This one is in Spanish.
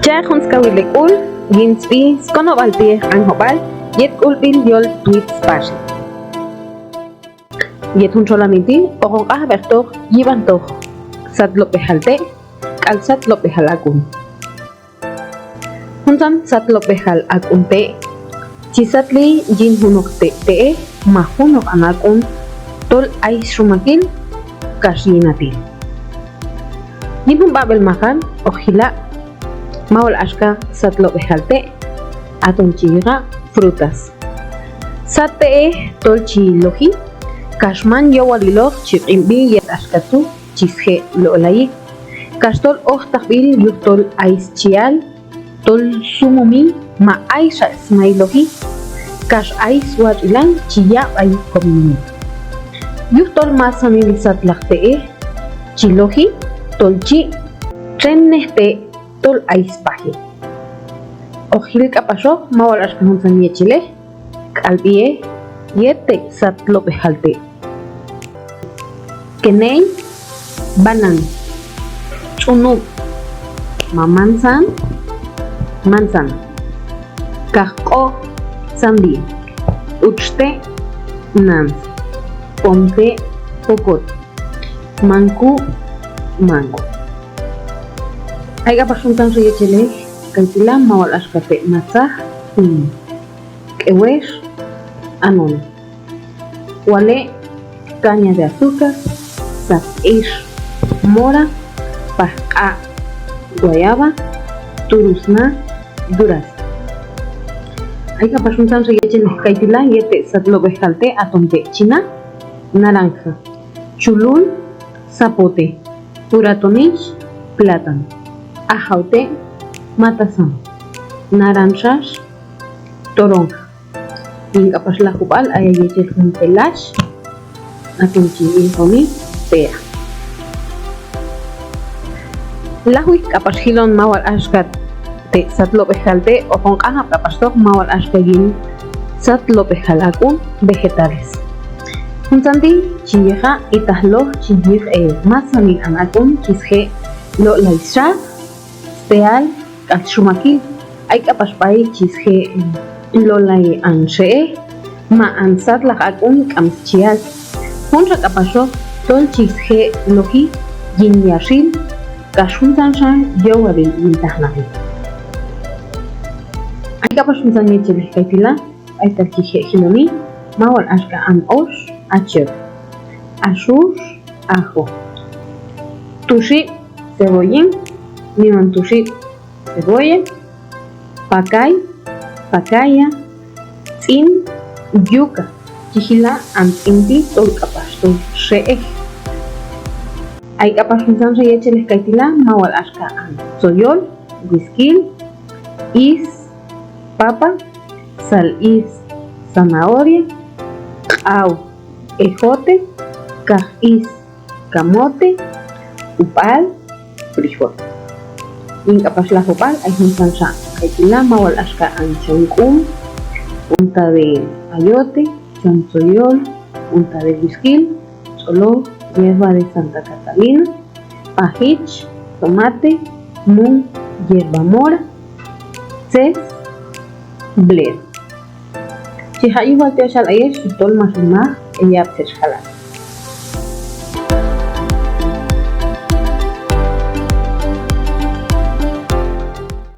Chajunskawilekul, Ginspi, Skonovalti, Anjobal, Yet Ulpil Yol Tweets Pashi. Yet un cholamiti, Ojon Ahberto, Yibanto, Satlopejalte, Calzatlopejalacun. Huntan Satlopejal Akunte, Chisatli, Jin Hunokte, Te, Mahunok Anakun, Tol Aishumakil, Kashinatil. Yibun Babel Makan, Ojila. Maol ashka satlopejalte atonchiga frutas sate tolchi loji kashman yowalilog chiqimbi yet ashkatu chisje lolai kastol ohtabil yutol aischial tol sumumi ma aisha smailoji kash ais wajilan chiya ay komini yutol masanil satlaqte chiloji tolchi trennehte tol aispaji. Ojil kapasho mawal ashkahun sanye chile kalbie yete satlopejalte. Kenei banan chunuk mamansan mansan kahko sandi uchte nans pompe pokot manku mango. Hay kapasuntan sa yechele, kaitila mawal ashkate matzah, kewesh, anon. Wale, caña de azúcar, sapish, mora, pasca, guayaba, turusna, duraz. Hay kapasuntan sa yechele, kaitila yete satlopejalte atonte china, naranja, chulul, zapote, puratonich, plátano. Ajaute, matasan, naranjas, toronja. Incapas la jubal ay yeche un pelash, atunchi infomi, pera. Lahui kapas hilon mawal ashkat te satlopejalte o con caja kapastok mawal ashkagin satlopejalakun vegetales. Juntanti chilleja itahlo chillir masani anakun chisje lo laisha Teal, Kalchumakil, hay kapashpai chisje lolai anshe, ma ansat la akun kamchial. Hunra kapasho, tol chisje lohi, yin yashil, kashuntanshan, yowabil yintahnahi. Hay kapashuntan yechel kaitila, hay talchije hiloni, mawal ashka an osh, acher, ashush, ajo. Tushi, cebollín. Mimantushi, cebolla, pacay, pacaya, tzin, yuca, chihila, antinti, tol kapasto, sheej. Hay kapasuntan se yecheles kaitila, mawal ashka an soyol, whisky, is, papa, sal is, zanahoria, au, ejote, kaj is, camote, upal, frijol. Incapas la jopal hay juntan sa kaitila mawal ashka an chonkum, punta de ayote, chonzoyol, punta de whisky, solo hierba de Santa Catalina, pajich, tomate, mun, hierba mora, ces, bled. Si hayu valteo shal ayesh tol masumah ella pseshhalat.